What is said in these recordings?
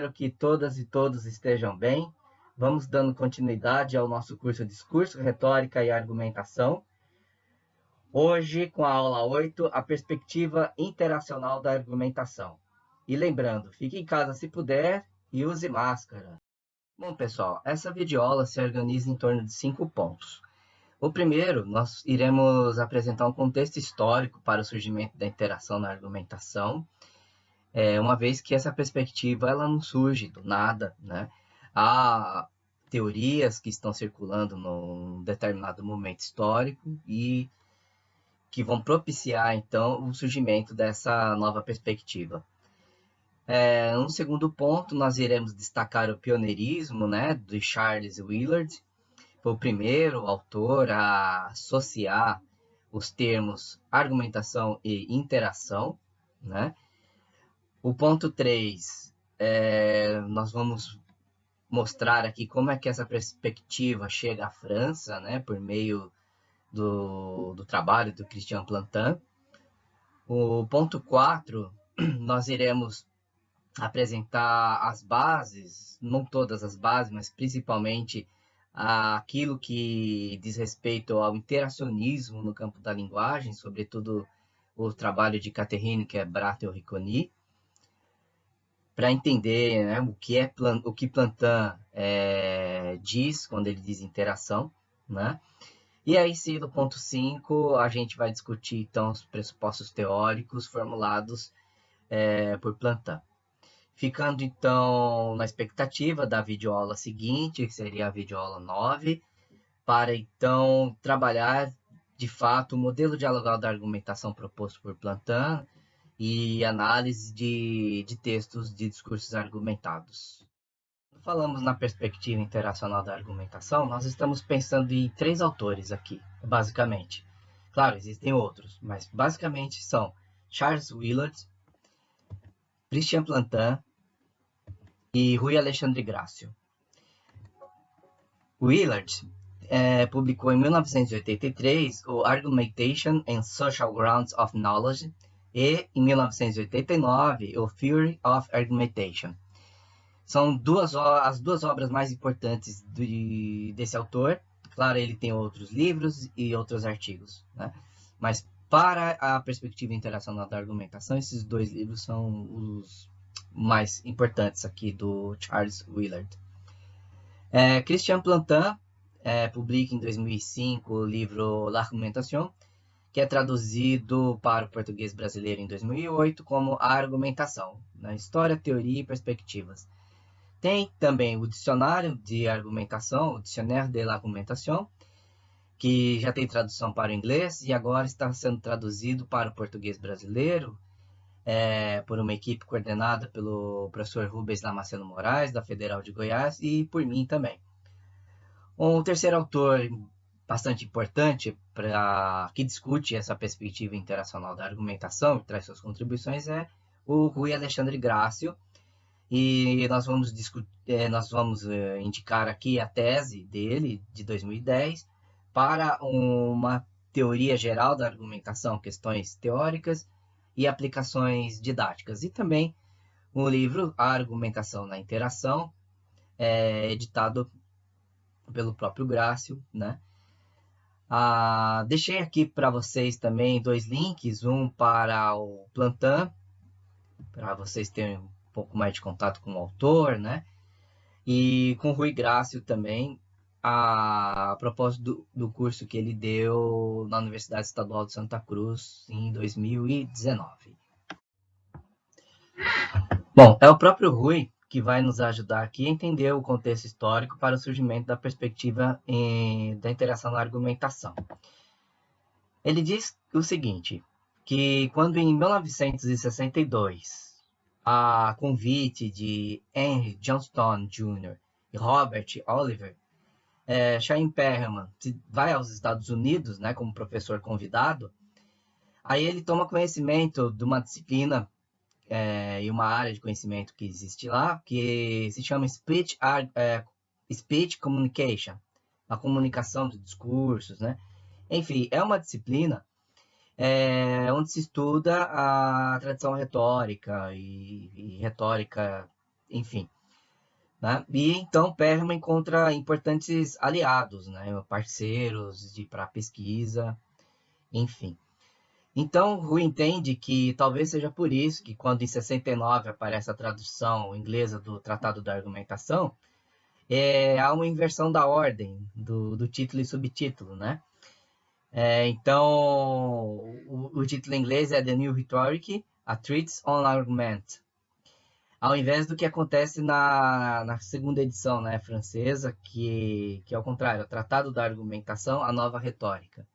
espero que todas e todos estejam bem. Vamos dando continuidade ao nosso curso Discurso, Retórica e Argumentação. Hoje, com a aula 8, a perspectiva interacional da argumentação. E lembrando, fique em casa se puder e use máscara. Bom, pessoal, essa videoaula se organiza em torno de 5 pontos. O primeiro, nós iremos apresentar um contexto histórico para o surgimento da interação na argumentação, uma vez que essa perspectiva ela não surge do nada, né? Há teorias que estão circulando num determinado momento histórico e que vão propiciar, então, o surgimento dessa nova perspectiva. No segundo ponto, nós iremos destacar o pioneirismo, né, de Charles Willard. Foi o primeiro autor a associar os termos argumentação e interação, né? O ponto 3, nós vamos mostrar aqui como é que essa perspectiva chega à França, né, por meio do trabalho do Christian Plantin. O ponto 4, nós iremos apresentar as bases, não todas as bases, mas principalmente aquilo que diz respeito ao interacionismo no campo da linguagem, sobretudo o trabalho de Catherine Quebrat-Riconi, para entender, né, o que Plantin diz quando ele diz interação, né? E aí, sim, no ponto 5, a gente vai discutir, então, os pressupostos teóricos formulados por Plantin. Ficando, então, na expectativa da videoaula seguinte, que seria a videoaula 9, para, então, trabalhar, de fato, o modelo dialogal da argumentação proposto por Plantin, e análise de textos de discursos argumentados. Quando falamos na perspectiva interacional da argumentação, nós estamos pensando em 3 autores aqui, basicamente. Claro, existem outros, mas basicamente são Charles Willard, Christian Plantin e Rui Alexandre Grácio. Willard publicou em 1983 o Argumentation and Social Grounds of Knowledge, e, em 1989, o Theory of Argumentation. São as duas obras mais importantes desse autor. Claro, ele tem outros livros e outros artigos, né? Mas, para a perspectiva internacional da argumentação, esses 2 livros são os mais importantes aqui do Charles Willard. Christian Plantin publica em 2005 o livro L'Argumentation, que é traduzido para o português brasileiro em 2008 como A Argumentação, na História, Teoria e Perspectivas. Tem também o Dicionário de Argumentação, o Dictionnaire de l'Argumentation, que já tem tradução para o inglês e agora está sendo traduzido para o português brasileiro por uma equipe coordenada pelo professor Rubens Damasceno Moraes, da Federal de Goiás, e por mim também. Um terceiro autor bastante importante que discute essa perspectiva interacional da argumentação e traz suas contribuições é o Rui Alexandre Grácio, e nós vamos indicar aqui a tese dele de 2010 para uma teoria geral da argumentação, questões teóricas e aplicações didáticas, e também o livro A Argumentação na Interação, editado pelo próprio Grácio, né? Deixei aqui para vocês também 2 links, um para o Plantin, para vocês terem um pouco mais de contato com o autor, né? E com o Rui Grácio também, a propósito do curso que ele deu na Universidade Estadual de Santa Cruz em 2019. Bom, é o próprio Rui que vai nos ajudar aqui a entender o contexto histórico para o surgimento da perspectiva da interação na argumentação. Ele diz o seguinte, que quando em 1962, a convite de Henry Johnston Jr. e Robert Oliver, Chaim Perelman vai aos Estados Unidos, né, como professor convidado, aí ele toma conhecimento de uma disciplina e uma área de conhecimento que existe lá, que se chama Speech Communication, a comunicação de discursos, né? Enfim, é uma disciplina onde se estuda a tradição retórica e retórica enfim. Né? E então Perelman encontra importantes aliados, né? Parceiros para pesquisa, enfim. Então, Rui entende que talvez seja por isso que quando em 69 aparece a tradução inglesa do Tratado da Argumentação, há uma inversão da ordem do título e subtítulo, né? Então, o título em inglês é The New Rhetoric, A Treatise on Argument, ao invés do que acontece na segunda edição, né, francesa, que é o contrário, o Tratado da Argumentação, a Nova Retórica.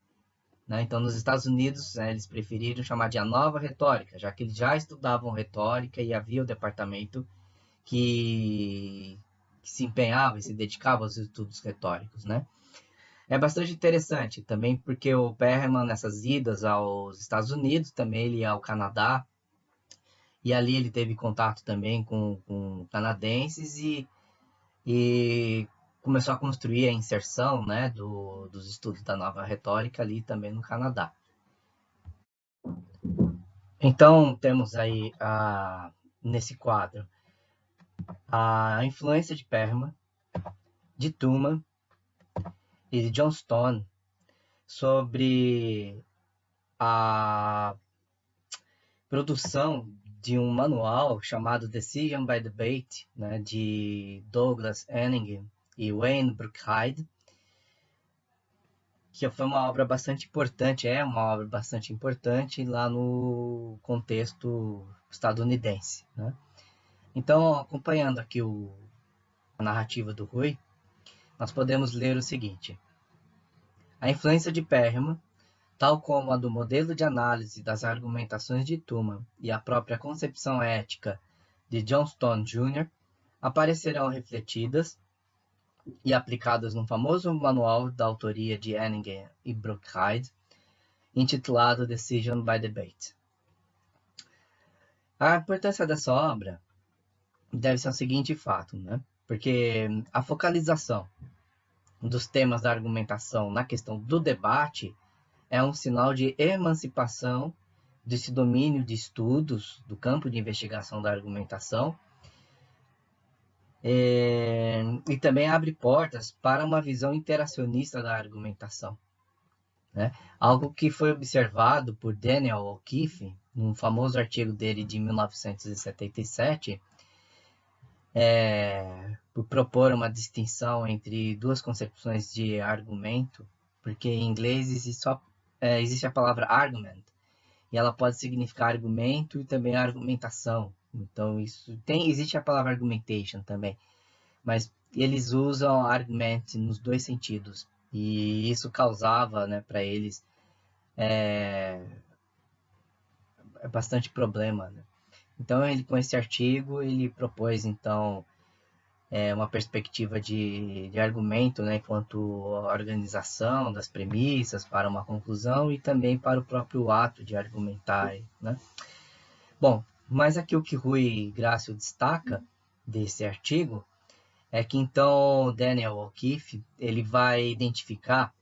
Né? Então, nos Estados Unidos, né, eles preferiram chamar de a Nova Retórica, já que eles já estudavam retórica e havia o departamento que se empenhava e se dedicava aos estudos retóricos, né? É bastante interessante também porque o Perelman, nessas idas aos Estados Unidos, também ele ia ao Canadá, e ali ele teve contato também com canadenses e começou a construir a inserção, né, dos estudos da nova retórica ali também no Canadá. Então, temos aí, nesse quadro, a influência de Perelman, de Thumann e de John Stone sobre a produção de um manual chamado Decision by Debate, né, de Douglas Henning e Wayne Brookhyde, que foi uma obra bastante importante, é uma obra bastante importante lá no contexto estadunidense. Né? Então, acompanhando aqui a narrativa do Rui, nós podemos ler o seguinte. A influência de Perelman, tal como a do modelo de análise das argumentações de Thumann e a própria concepção ética de John Stone Jr., aparecerão refletidas e aplicadas no famoso manual da autoria de Henning e Brookhyde, intitulado Decision by Debate. A importância dessa obra deve ser o seguinte fato, né? Porque a focalização dos temas da argumentação na questão do debate é um sinal de emancipação desse domínio de estudos do campo de investigação da argumentação e também abre portas para uma visão interacionista da argumentação. Né? Algo que foi observado por Daniel O'Keefe, num famoso artigo dele de 1977, por propor uma distinção entre duas concepções de argumento, porque em inglês existe a palavra argument, e ela pode significar argumento e também argumentação. Então, existe a palavra argumentation também, mas eles usam argument nos dois sentidos, e isso causava, né, para eles bastante problema. Né? Então, com esse artigo, ele propôs, então, uma perspectiva de argumento, né, quanto à organização das premissas para uma conclusão e também para o próprio ato de argumentar. Né? Bom, mas aqui o que Rui Grácio destaca desse artigo é que, então, Daniel O'Keefe ele vai identificar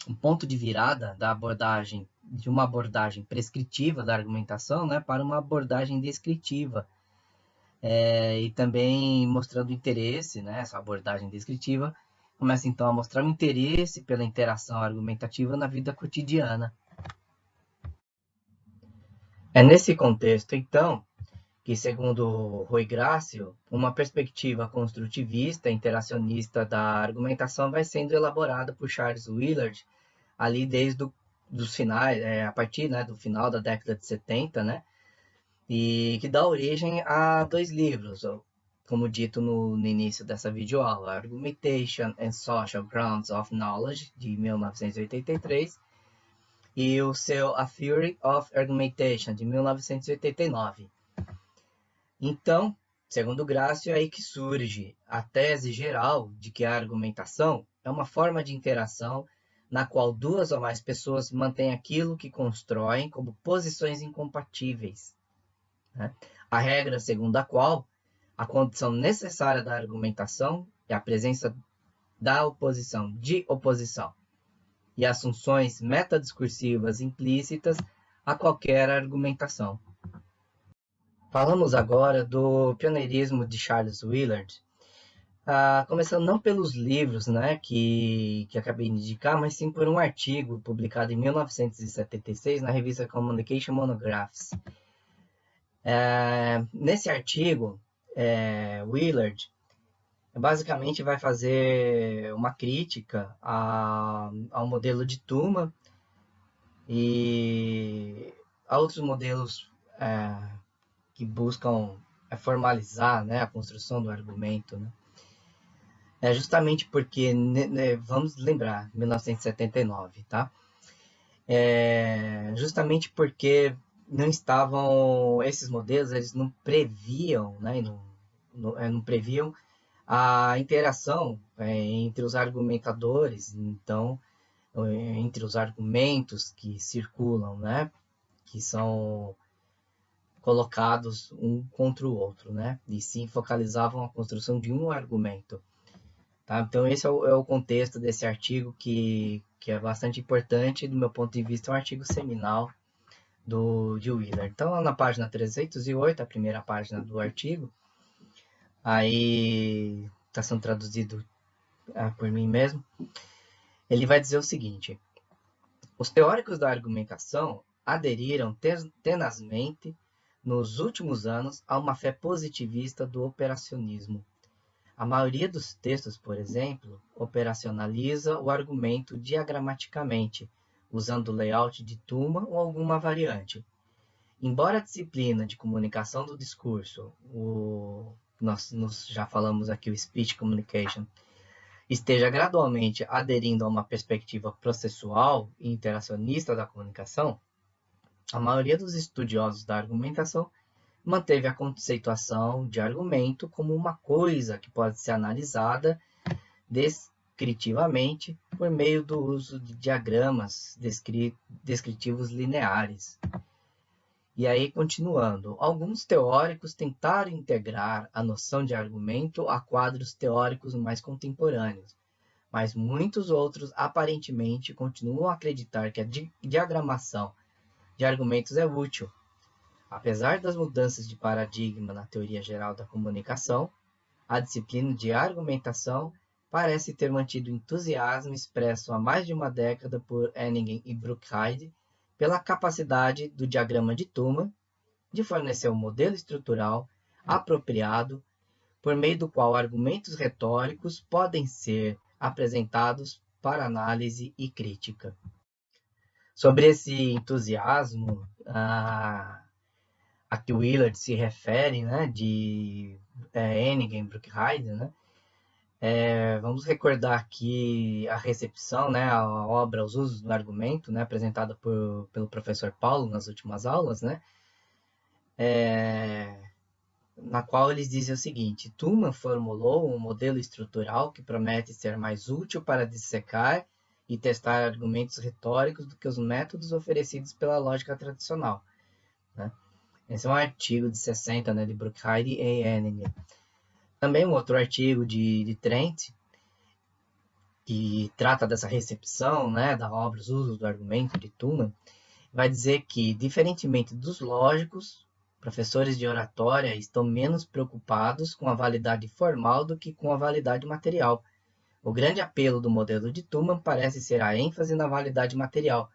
um ponto de virada de uma abordagem prescritiva da argumentação, né, para uma abordagem descritiva. E também mostrando interesse, né, essa abordagem descritiva começa então a mostrar um interesse pela interação argumentativa na vida cotidiana. É nesse contexto, então, que, segundo Rui Grácio, uma perspectiva construtivista, interacionista da argumentação vai sendo elaborada por Charles Willard ali desde dos finais, a partir, né, do final da década de 70, né, e que dá origem a dois livros, como dito no início dessa videoaula, Argumentation and Social Grounds of Knowledge, de 1983, e o seu A Theory of Argumentation, de 1989. Então, segundo Grácio, é aí que surge a tese geral de que a argumentação é uma forma de interação na qual duas ou mais pessoas mantêm aquilo que constroem como posições incompatíveis. Né? A regra segundo a qual a condição necessária da argumentação é a presença da oposição, de oposição, e assunções metadiscursivas implícitas a qualquer argumentação. Falamos agora do pioneirismo de Charles Willard, começando não pelos livros, né, que acabei de indicar, mas sim por um artigo publicado em 1976 na revista Communication Monographs. Nesse artigo, Willard basicamente vai fazer uma crítica ao modelo de Tuma e a outros modelos que buscam formalizar, né, a construção do argumento, né? É justamente porque, vamos lembrar, 1979, tá? Justamente porque não estavam, esses modelos, eles não previam, né, não previam a interação entre os argumentadores, então, entre os argumentos que circulam, né, que são colocados um contra o outro, né, e sim focalizavam a construção de um argumento. Tá? Então, esse é o contexto desse artigo que é bastante importante, do meu ponto de vista, é um artigo seminal de Willard. Então, na página 308, a primeira página do artigo, aí está sendo traduzido por mim mesmo, ele vai dizer o seguinte: os teóricos da argumentação aderiram tenazmente, nos últimos anos, a uma fé positivista do operacionismo. A maioria dos textos, por exemplo, operacionaliza o argumento diagramaticamente, usando o layout de Tuma ou alguma variante. Embora a disciplina de comunicação do discurso, nós já falamos aqui o Speech Communication, esteja gradualmente aderindo a uma perspectiva processual e interacionista da comunicação, a maioria dos estudiosos da argumentação manteve a conceituação de argumento como uma coisa que pode ser analisada descritivamente por meio do uso de diagramas descritivos lineares. E aí, continuando, alguns teóricos tentaram integrar a noção de argumento a quadros teóricos mais contemporâneos, mas muitos outros aparentemente continuam a acreditar que a diagramação de argumentos é útil. Apesar das mudanças de paradigma na teoria geral da comunicação, a disciplina de argumentação parece ter mantido o entusiasmo expresso há mais de uma década por Henning e Brookheide pela capacidade do diagrama de Tuma de fornecer um modelo estrutural apropriado por meio do qual argumentos retóricos podem ser apresentados para análise e crítica. Sobre esse entusiasmo a que Willard se refere, né, de Henning e Brookheide, né, vamos recordar aqui a recepção, né, a obra, os usos do argumento, né, apresentada pelo professor Paulo nas últimas aulas, né, na qual eles dizem o seguinte: Tuma formulou um modelo estrutural que promete ser mais útil para dissecar e testar argumentos retóricos do que os métodos oferecidos pela lógica tradicional. Né? Esse é um artigo de 60, né, de Brookheide e Henning. Também um outro artigo de Trent, que trata dessa recepção, né, da obra, os usos do argumento de Tuma, vai dizer que, diferentemente dos lógicos, professores de oratória estão menos preocupados com a validade formal do que com a validade material. O grande apelo do modelo de Tuma parece ser a ênfase na validade material,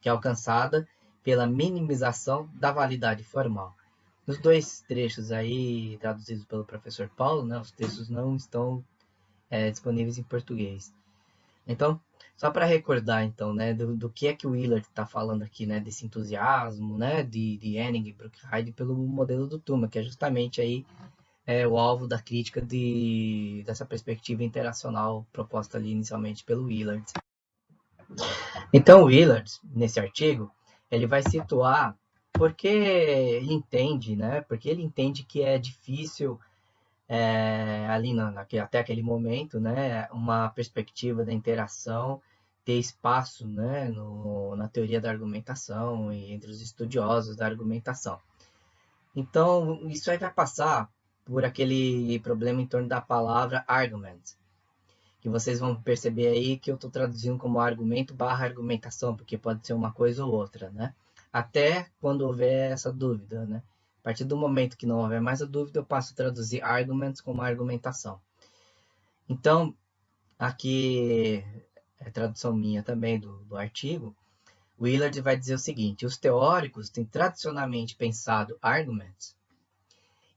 que é alcançada pela minimização da validade formal. Nos dois trechos aí, traduzidos pelo professor Paulo, né, os textos não estão disponíveis em português. Então, só para recordar, então, né, do que é que o Willard está falando aqui, né, desse entusiasmo, né, de Henning e Brookheide pelo modelo do Tuma, que é justamente aí o alvo da crítica dessa perspectiva interacional proposta ali inicialmente pelo Willard. Então, o Willard, nesse artigo, ele vai situar porque ele entende, né, porque ele entende que é difícil ali até aquele momento, né, uma perspectiva da interação ter espaço, né, na teoria da argumentação e entre os estudiosos da argumentação. Então, isso aí vai passar por aquele problema em torno da palavra argument, que vocês vão perceber aí que eu estou traduzindo como argumento barra argumentação, porque pode ser uma coisa ou outra, né? Até quando houver essa dúvida, né? partir do momento que não houver mais a dúvida, eu passo a traduzir arguments como argumentação. Então, aqui é tradução minha também do artigo. O Willard vai dizer o seguinte: os teóricos têm tradicionalmente pensado arguments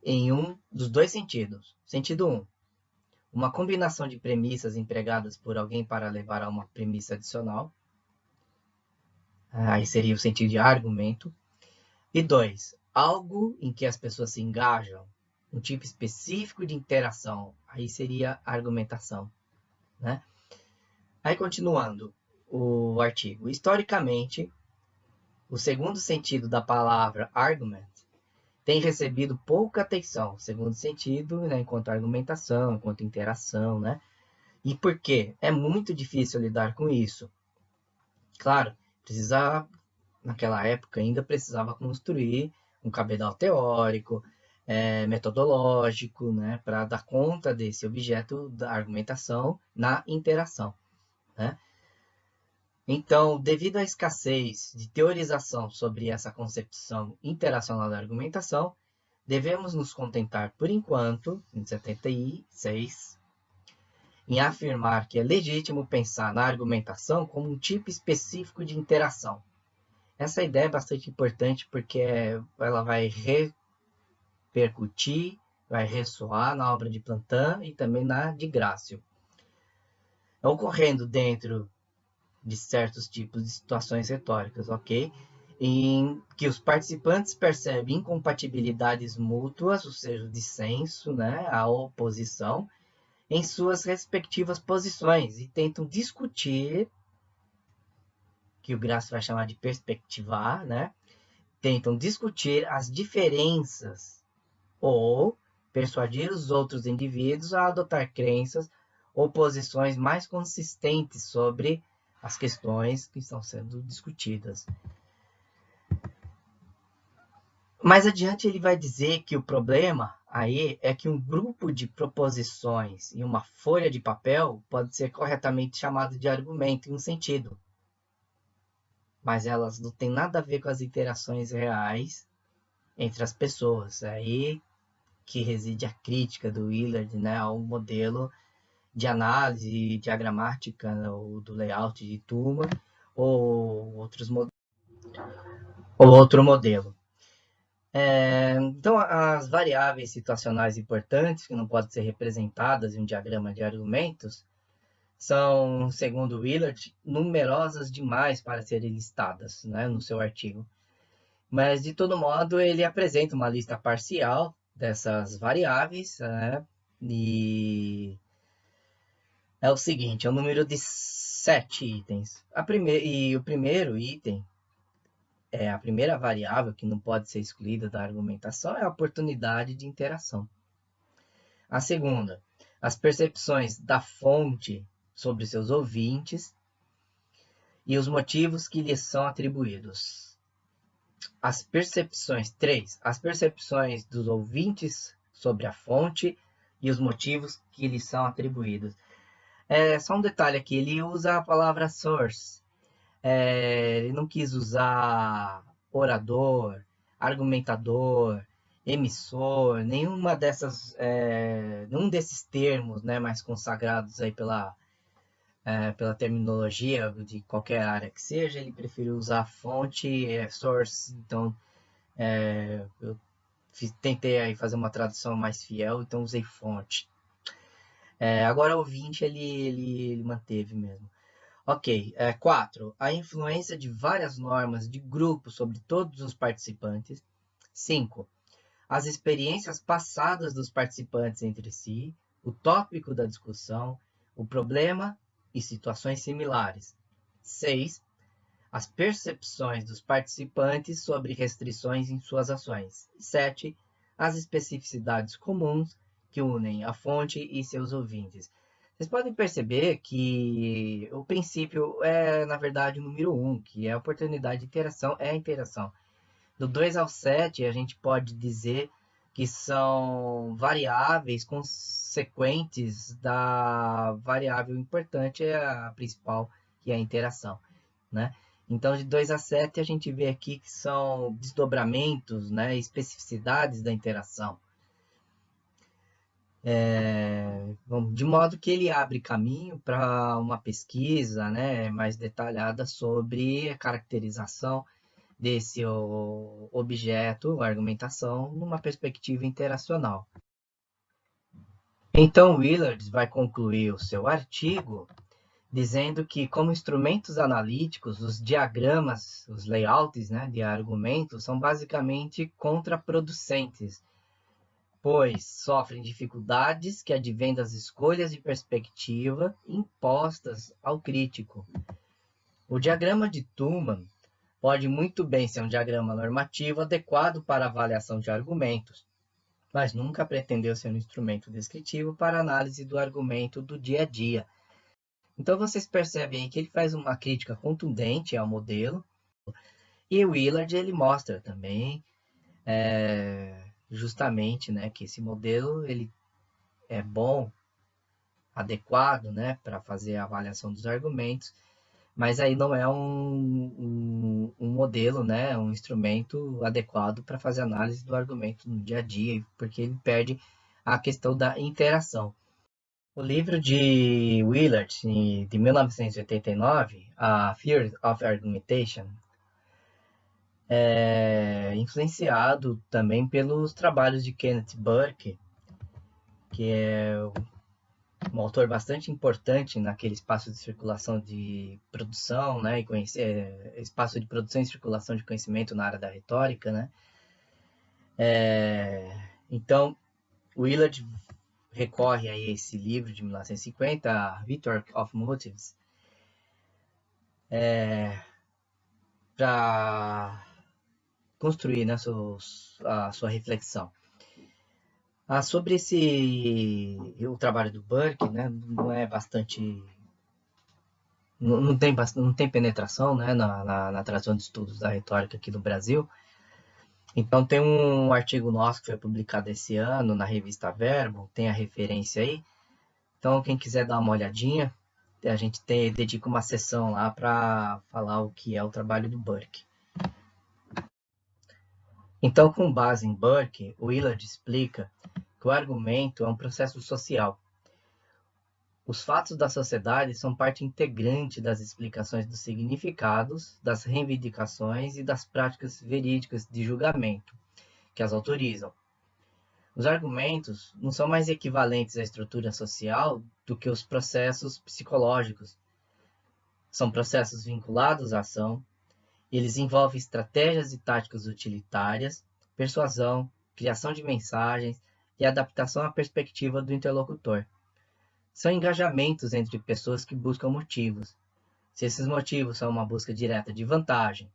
em um dos dois sentidos. Sentido 1, uma combinação de premissas empregadas por alguém para levar a uma premissa adicional. Aí seria o sentido de argumento. E 2, algo em que as pessoas se engajam, um tipo específico de interação. Aí seria argumentação, né? Aí continuando o artigo. Historicamente, o segundo sentido da palavra argument tem recebido pouca atenção. Segundo sentido, né, enquanto argumentação, enquanto interação, né? E por quê? É muito difícil lidar com isso. Claro, naquela época ainda precisava construir um cabedal teórico, metodológico, né, para dar conta desse objeto da argumentação na interação, né? Então, devido à escassez de teorização sobre essa concepção interacional da argumentação, devemos nos contentar, por enquanto, em 76, em afirmar que é legítimo pensar na argumentação como um tipo específico de interação. Essa ideia é bastante importante porque ela vai repercutir, vai ressoar na obra de Plantin e também na de Grácio. Ocorrendo dentro de certos tipos de situações retóricas, ok? Em que os participantes percebem incompatibilidades mútuas, ou seja, o dissenso, né, a oposição, em suas respectivas posições e tentam discutir, que o Grácio vai chamar de perspectivar, né? Tentam discutir as diferenças ou persuadir os outros indivíduos a adotar crenças ou posições mais consistentes sobre as questões que estão sendo discutidas. Mais adiante ele vai dizer que o problema aí é que um grupo de proposições em uma folha de papel pode ser corretamente chamado de argumento em um sentido, mas elas não têm nada a ver com as interações reais entre as pessoas. É aí que reside a crítica do Willard, né, ao modelo de análise diagramática, né, ou do layout de Tuma, ou outro modelo. Então, as variáveis situacionais importantes, que não podem ser representadas em um diagrama de argumentos, são, segundo Willard, numerosas demais para serem listadas, né, no seu artigo. Mas, de todo modo, ele apresenta uma lista parcial dessas variáveis, né, e é o seguinte, é um número de 7 itens. E o primeiro item, a primeira variável que não pode ser excluída da argumentação é a oportunidade de interação. A segunda, as percepções da fonte sobre seus ouvintes e os motivos que lhes são atribuídos. As percepções dos ouvintes sobre a fonte e os motivos que lhes são atribuídos. Só um detalhe aqui, ele usa a palavra source. Ele não quis usar orador, argumentador, emissor, nenhum desses termos, né, mais consagrados aí pela terminologia de qualquer área que seja. Ele preferiu usar fonte, source. Então, eu tentei aí fazer uma tradução mais fiel, então usei fonte. Agora, ouvinte, ele manteve mesmo. Ok, 4. A influência de várias normas de grupo sobre todos os participantes. 5. As experiências passadas dos participantes entre si, o tópico da discussão, o problema e situações similares. 6. As percepções dos participantes sobre restrições em suas ações. 7. As especificidades comuns que unem a fonte e seus ouvintes. Vocês podem perceber que o princípio é, na verdade, o número 1, que é a oportunidade de interação, é a interação. Do 2 ao 7, a gente pode dizer que são variáveis consequentes da variável importante, a principal, que é a interação, né? Então, de 2 a 7, a gente vê aqui que são desdobramentos, né, especificidades da interação. De modo que ele abre caminho para uma pesquisa, né, mais detalhada sobre a caracterização desse objeto, argumentação, numa perspectiva interacional. Então, Willard vai concluir o seu artigo dizendo que, como instrumentos analíticos, os diagramas, os layouts, né, de argumentos, são basicamente contraproducentes, pois sofrem dificuldades que advêm das escolhas de perspectiva impostas ao crítico. O diagrama de Thumann pode muito bem ser um diagrama normativo adequado para avaliação de argumentos, mas nunca pretendeu ser um instrumento descritivo para análise do argumento do dia a dia. Então vocês percebem aí que ele faz uma crítica contundente ao modelo, e o Willard ele mostra também justamente, né, que esse modelo ele é bom, adequado, né, para fazer a avaliação dos argumentos, mas aí não é um modelo, né, um instrumento adequado para fazer análise do argumento no dia a dia, porque ele perde a questão da interação. O livro de Willard, de 1989, A Theory of Argumentation, é influenciado também pelos trabalhos de Kenneth Burke, que é um autor bastante importante naquele espaço de circulação de produção, né, espaço de produção e circulação de conhecimento na área da retórica, né. Então, Willard recorre a esse livro de 1950, a Rhetoric of Motives, para construir, né, a sua reflexão. Sobre o trabalho do Burke, né, não é bastante, não tem penetração, né, na tradição de estudos da retórica aqui no Brasil. Então tem um artigo nosso que foi publicado esse ano na revista Verbo, tem a referência aí. Então quem quiser dar uma olhadinha, a gente dedica uma sessão lá para falar o que é o trabalho do Burke. Então, com base em Burke, Willard explica que o argumento é um processo social. Os fatos da sociedade são parte integrante das explicações dos significados, das reivindicações e das práticas verídicas de julgamento que as autorizam. Os argumentos não são mais equivalentes à estrutura social do que os processos psicológicos. São processos vinculados à ação. Eles envolvem estratégias e táticas utilitárias, persuasão, criação de mensagens e adaptação à perspectiva do interlocutor. São engajamentos entre pessoas que buscam motivos. Se esses motivos são uma busca direta de vantagem,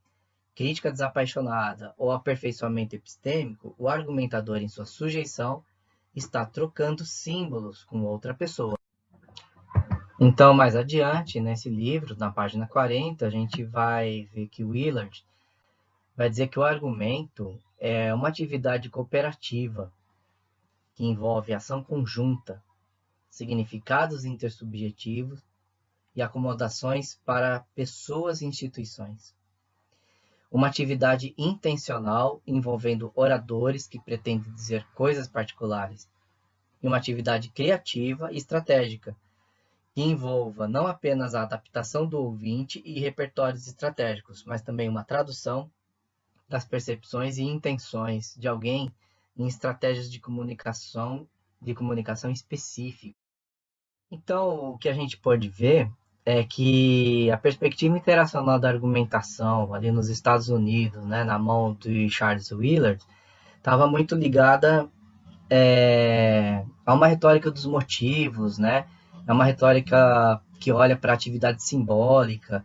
crítica desapaixonada ou aperfeiçoamento epistêmico, o argumentador, em sua sujeição, está trocando símbolos com outra pessoa. Então, mais adiante, nesse livro, na página 40, a gente vai ver que Willard vai dizer que o argumento é uma atividade cooperativa que envolve ação conjunta, significados intersubjetivos e acomodações para pessoas e instituições. Uma atividade intencional envolvendo oradores que pretendem dizer coisas particulares. E uma atividade criativa e estratégica, que envolva não apenas a adaptação do ouvinte e repertórios estratégicos, mas também uma tradução das percepções e intenções de alguém em estratégias de comunicação específica. Então, o que a gente pode ver é que a perspectiva interacional da argumentação ali nos Estados Unidos, né, na mão de Charles Willard, estava muito ligada a uma retórica dos motivos, né? É uma retórica que olha para a atividade simbólica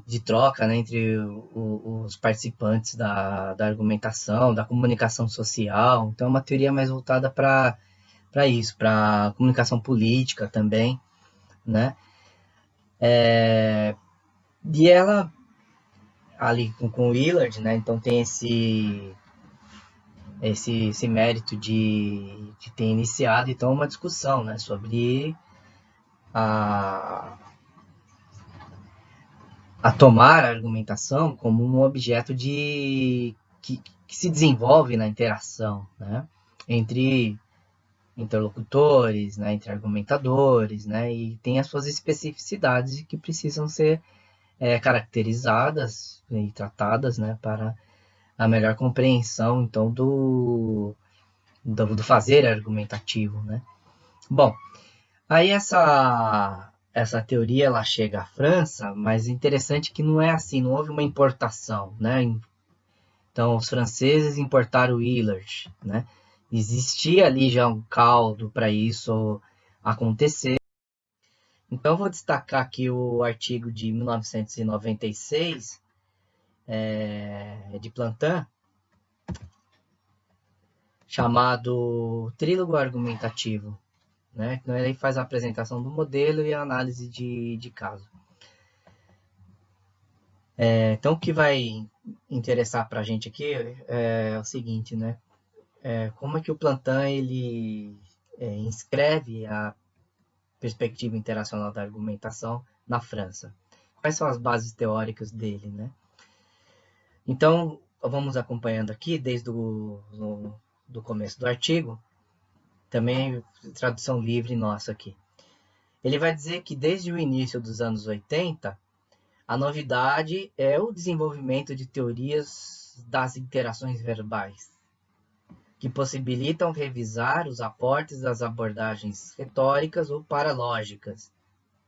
de troca, né, entre os participantes da argumentação, da comunicação social. Então, é uma teoria mais voltada para isso, para comunicação política também, né? E ela, ali com o Willard, né, então tem esse mérito de ter iniciado então uma discussão, né, sobre a tomar a argumentação como um objeto que se desenvolve na interação, né, entre interlocutores, né, entre argumentadores, né, e tem as suas especificidades que precisam ser caracterizadas e tratadas, né, para a melhor compreensão, então, do fazer argumentativo, né. Bom, aí essa teoria ela chega à França, mas interessante que não é assim, não houve uma importação, né? Então os franceses importaram o Willard, né? Existia ali já um caldo para isso acontecer. Então vou destacar aqui o artigo de 1996 de Plantin, chamado Trílogo Argumentativo, né? Então ele faz a apresentação do modelo e a análise de caso. Então, o que vai interessar para a gente aqui é o seguinte, né? Como é que o Plantin ele inscreve a perspectiva interacional da argumentação na França? Quais são as bases teóricas dele, né? Então, vamos acompanhando aqui desde do começo do artigo, também tradução livre nossa aqui. Ele vai dizer que desde o início dos anos 80, a novidade é o desenvolvimento de teorias das interações verbais, que possibilitam revisar os aportes das abordagens retóricas ou paralógicas,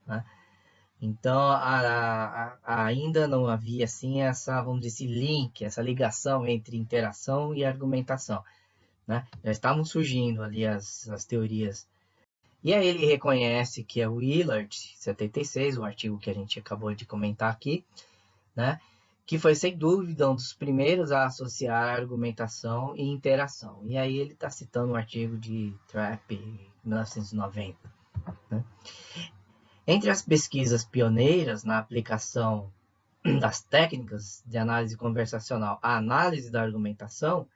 né? Então, ainda não havia assim essa, vamos dizer, esse link, essa ligação entre interação e argumentação, né? Já estavam surgindo ali as teorias. E aí ele reconhece que é o Willard, 76, o artigo que a gente acabou de comentar aqui, né? Que foi, sem dúvida, um dos primeiros a associar argumentação e interação. E aí ele está citando um artigo de Trapp, 1990. Né? Entre as pesquisas pioneiras na aplicação das técnicas de análise conversacional à análise da argumentação,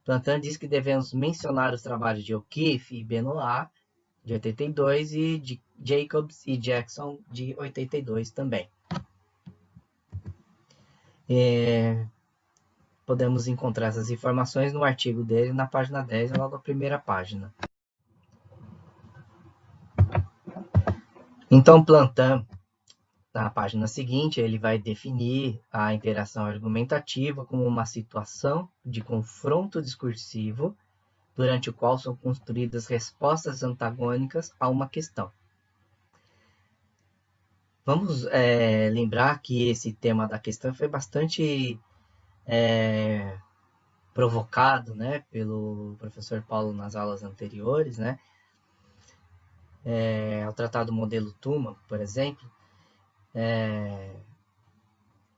Plantin diz que devemos mencionar os trabalhos de O'Keefe e Benoit, de 82, e de Jacobs e Jackson, de 82 também. Podemos encontrar essas informações no artigo dele, na página 10, logo a primeira página. Então, Plantin, na página seguinte, ele vai definir a interação argumentativa como uma situação de confronto discursivo durante o qual são construídas respostas antagônicas a uma questão. Vamos lembrar que esse tema da questão foi bastante provocado, né, pelo professor Paulo nas aulas anteriores, né, ao tratar do modelo Tuma, por exemplo,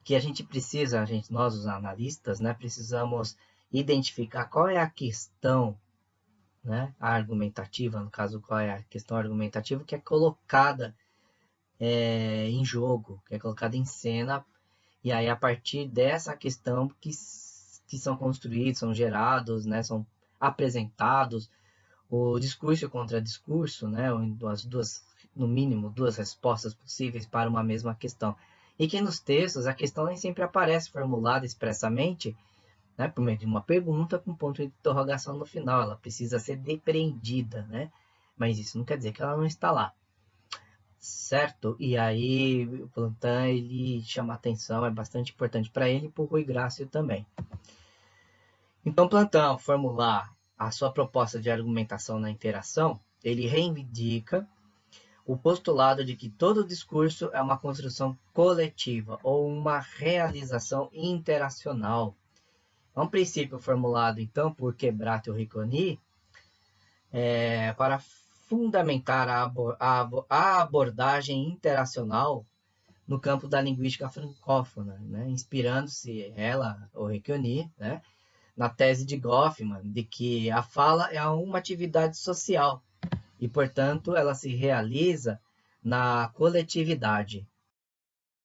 que a gente precisa, nós os analistas, né, precisamos identificar qual é a questão, né, argumentativa, no caso, qual é a questão argumentativa que é colocada em jogo, que é colocada em cena, e aí a partir dessa questão que são construídos, são gerados, né, são apresentados o discurso contra discurso, né, as duas, no mínimo, duas respostas possíveis para uma mesma questão. E que nos textos a questão nem sempre aparece formulada expressamente, né, por meio de uma pergunta com ponto de interrogação no final. Ela precisa ser depreendida, né? Mas isso não quer dizer que ela não está lá, certo? E aí o Plantin ele chama atenção, é bastante importante para ele e para o Rui Grácio também. Então, Plantin, ao formular a sua proposta de argumentação na interação, ele reivindica o postulado de que todo discurso é uma construção coletiva ou uma realização interacional. É um princípio formulado, então, por Quebrat e Ricconi para fundamentar a abordagem interacional no campo da linguística francófona, né? Inspirando-se ela, o Ricconi, né? Na tese de Goffman, de que a fala é uma atividade social e, portanto, ela se realiza na coletividade.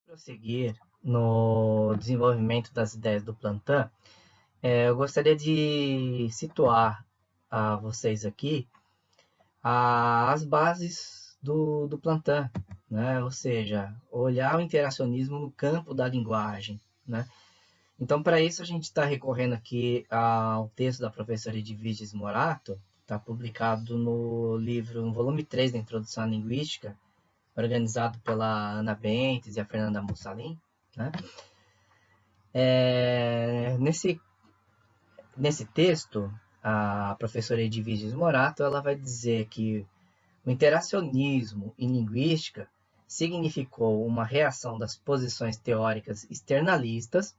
Para prosseguir no desenvolvimento das ideias do Plantin, eu gostaria de situar a vocês aqui as bases do Plantin, né? Ou seja, olhar o interacionismo no campo da linguagem, né? Então, para isso, a gente está recorrendo aqui ao texto da professora Edviges Morato, está publicado no livro, no volume 3 da Introdução à Linguística, organizado pela Ana Bentes e a Fernanda Mussalem, né? Nesse texto, a professora Edviges Morato ela vai dizer que o interacionismo em linguística significou uma reação das posições teóricas externalistas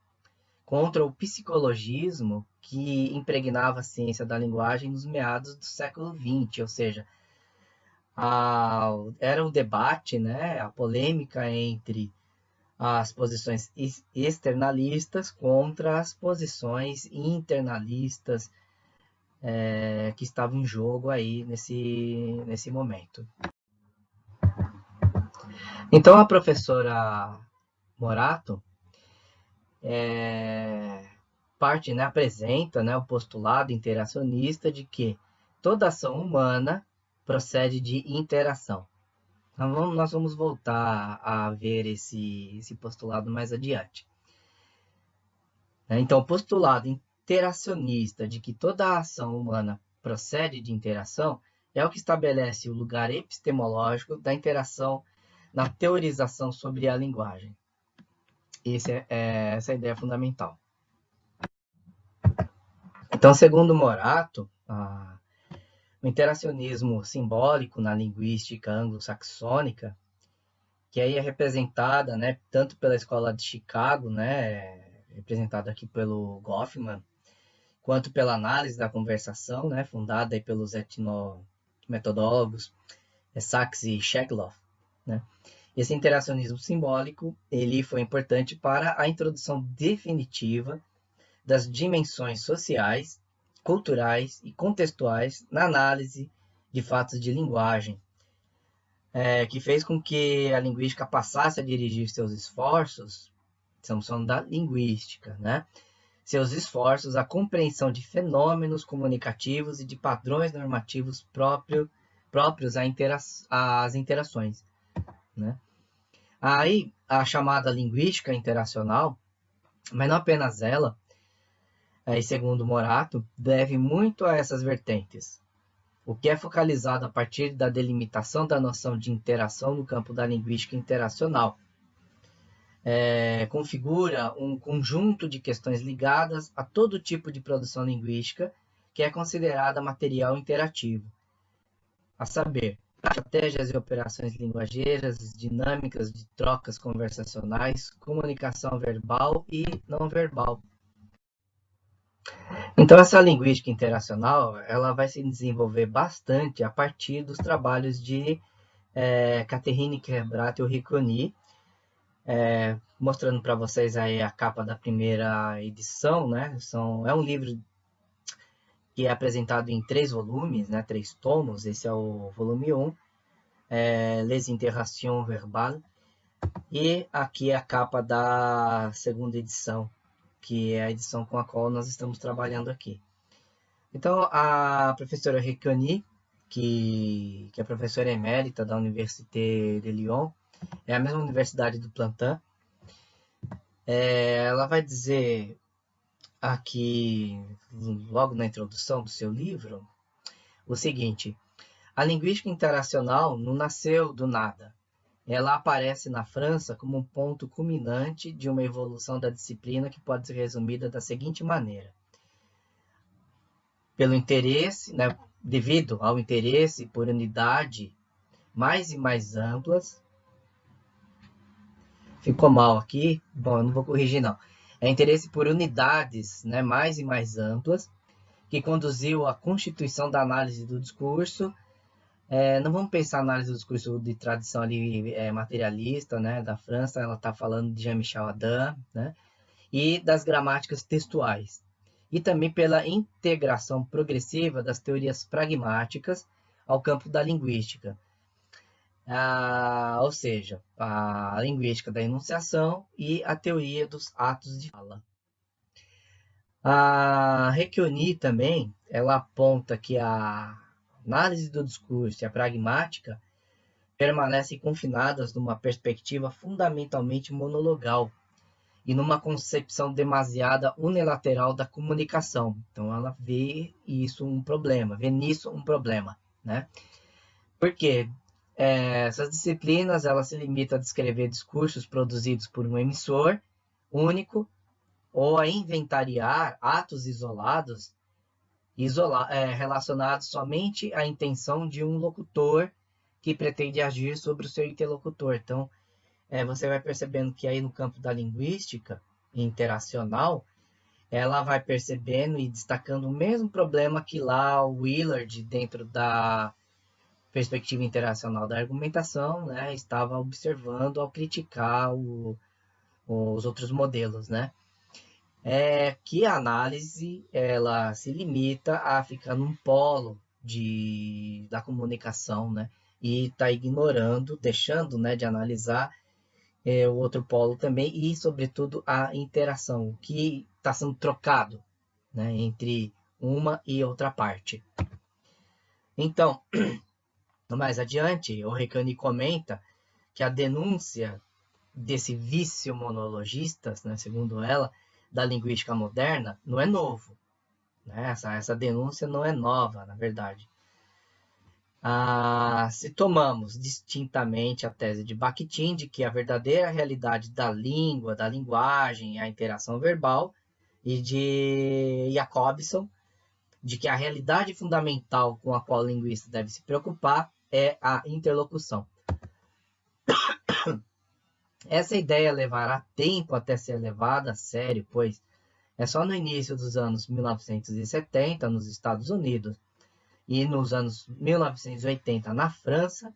contra o psicologismo que impregnava a ciência da linguagem nos meados do século XX, ou seja, era o debate, né, a polêmica entre as posições externalistas contra as posições internalistas que estavam em jogo aí nesse momento. Então, a professora Morato parte, né, apresenta, né, o postulado interacionista de que toda ação humana procede de interação. Então, nós vamos voltar a ver esse postulado mais adiante. Então, o postulado interacionista de que toda ação humana procede de interação é o que estabelece o lugar epistemológico da interação na teorização sobre a linguagem. Essa é a ideia fundamental. Então, segundo Morato, o interacionismo simbólico na linguística anglo-saxônica, que aí é representada, né, tanto pela escola de Chicago, né, representada aqui pelo Goffman, quanto pela análise da conversação, né, fundada aí pelos etnometodólogos Sachs e Shekloff, né. Esse interacionismo simbólico ele foi importante para a introdução definitiva das dimensões sociais, culturais e contextuais na análise de fatos de linguagem, que fez com que a linguística passasse a dirigir seus esforços, estamos falando da linguística, né? Seus esforços à compreensão de fenômenos comunicativos e de padrões normativos próprios às interações, né? Aí, a chamada linguística interacional, mas não apenas ela, e segundo Morato, deve muito a essas vertentes, o que é focalizado a partir da delimitação da noção de interação no campo da linguística interacional. Configura um conjunto de questões ligadas a todo tipo de produção linguística que é considerada material interativo, a saber, estratégias e operações linguageiras, dinâmicas de trocas conversacionais, comunicação verbal e não verbal. Então, essa linguística interacional ela vai se desenvolver bastante a partir dos trabalhos de Catherine Kerbrat e Ricconi, mostrando para vocês aí a capa da primeira edição, né? É um livro que é apresentado em 3 volumes, né? 3 tomos. Esse é o volume 1, Les Interactions Verbales, e aqui é a capa da segunda edição, que é a edição com a qual nós estamos trabalhando aqui. Então, a professora Ricconi, que é professora emérita da Université de Lyon, é a mesma universidade do Plantin, ela vai dizer aqui, logo na introdução do seu livro, o seguinte: a linguística interacional não nasceu do nada. Ela aparece na França como um ponto culminante de uma evolução da disciplina que pode ser resumida da seguinte maneira: pelo interesse, né, devido ao interesse por unidade mais e mais amplas. Ficou mal aqui? Bom, eu não vou corrigir não. É interesse por unidades, né, mais e mais amplas, que conduziu à constituição da análise do discurso. Não vamos pensar na análise do discurso de tradição ali, materialista, né, da França, ela está falando de Jean-Michel Adam, né, e das gramáticas textuais. E também pela integração progressiva das teorias pragmáticas ao campo da linguística. Ou seja, a linguística da enunciação e a teoria dos atos de fala. A Ricconi também, ela aponta que a análise do discurso e a pragmática permanecem confinadas numa perspectiva fundamentalmente monologal e numa concepção demasiada unilateral da comunicação. Então, ela vê nisso um problema, né? Por quê? Essas disciplinas, ela se limita a descrever discursos produzidos por um emissor único ou a inventariar atos isolados relacionados somente à intenção de um locutor que pretende agir sobre o seu interlocutor. Então, você vai percebendo que aí no campo da linguística interacional, ela vai percebendo e destacando o mesmo problema que lá o Willard, dentro da perspectiva interacional da argumentação, né, estava observando ao criticar os outros modelos, né? Que a análise ela se limita a ficar num polo da comunicação, né? E está ignorando, deixando, né, de analisar o outro polo também e, sobretudo, a interação, o que está sendo trocado, né, entre uma e outra parte. Então, mais adiante, o Recani comenta que a denúncia desse vício monologista, né, segundo ela, da linguística moderna, não é novo. Né? Essa denúncia não é nova, na verdade. Se tomamos distintamente a tese de Bakhtin de que a verdadeira realidade da língua, da linguagem, é a interação verbal, e de Jacobson, de que a realidade fundamental com a qual o linguista deve se preocupar é a interlocução. Essa ideia levará tempo até ser levada a sério, pois é só no início dos anos 1970, nos Estados Unidos, e nos anos 1980, na França,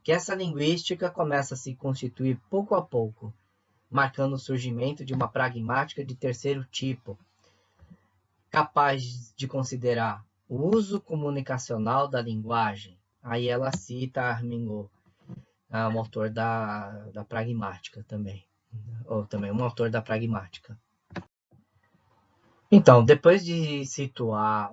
que essa linguística começa a se constituir pouco a pouco, marcando o surgimento de uma pragmática de terceiro tipo, capaz de considerar o uso comunicacional da linguagem. Aí ela cita Armingot, um autor da pragmática também, ou também um autor da pragmática. Então, depois de situar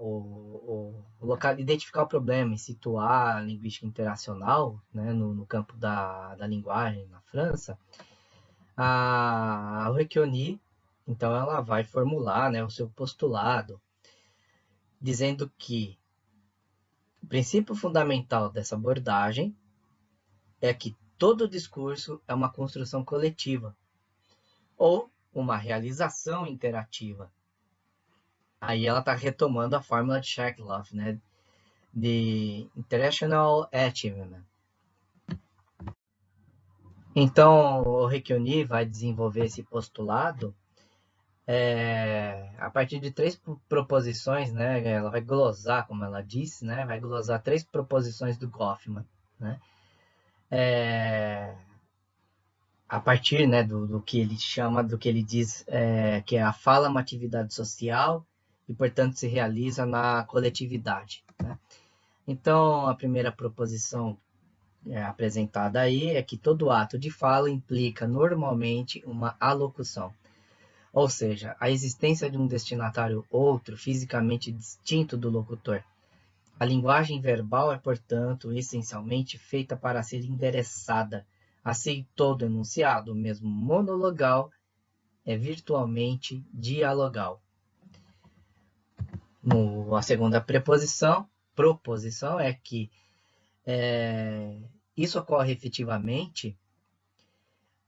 identificar o problema e situar a linguística interacional, né, no campo da linguagem na França, a Recchioni, então, ela vai formular, né, o seu postulado, dizendo que o princípio fundamental dessa abordagem é que todo discurso é uma construção coletiva ou uma realização interativa. Aí ela está retomando a fórmula de Shackloff, né? De International Achievement. Então, o Recchioni vai desenvolver esse postulado a partir de 3 proposições, né? Ela vai glosar, como ela disse, né? Vai glosar 3 proposições do Goffman, né? A partir, né, do que ele chama, do que ele diz que a fala é uma atividade social e, portanto, se realiza na coletividade, né? Então, a primeira proposição apresentada aí é que todo ato de fala implica normalmente uma alocução, ou seja, a existência de um destinatário outro, fisicamente distinto do locutor. A linguagem verbal é, portanto, essencialmente feita para ser endereçada. Assim, todo enunciado, mesmo monologal, é virtualmente dialogal. A segunda proposição é que isso ocorre efetivamente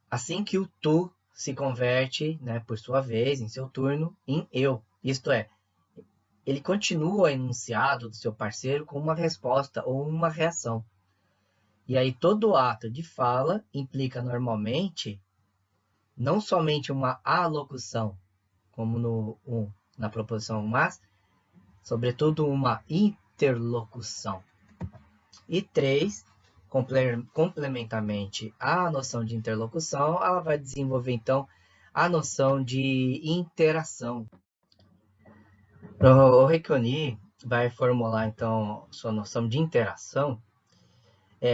assim que o tu se converte, né, por sua vez, em seu turno, em eu. Isto é, ele continua o enunciado do seu parceiro com uma resposta ou uma reação. E aí todo ato de fala implica normalmente não somente uma alocução, como na proposição, mas, sobretudo, uma interlocução. E 3, complementamente à noção de interlocução, ela vai desenvolver, então, a noção de interação. O Recchioni vai formular, então, sua noção de interação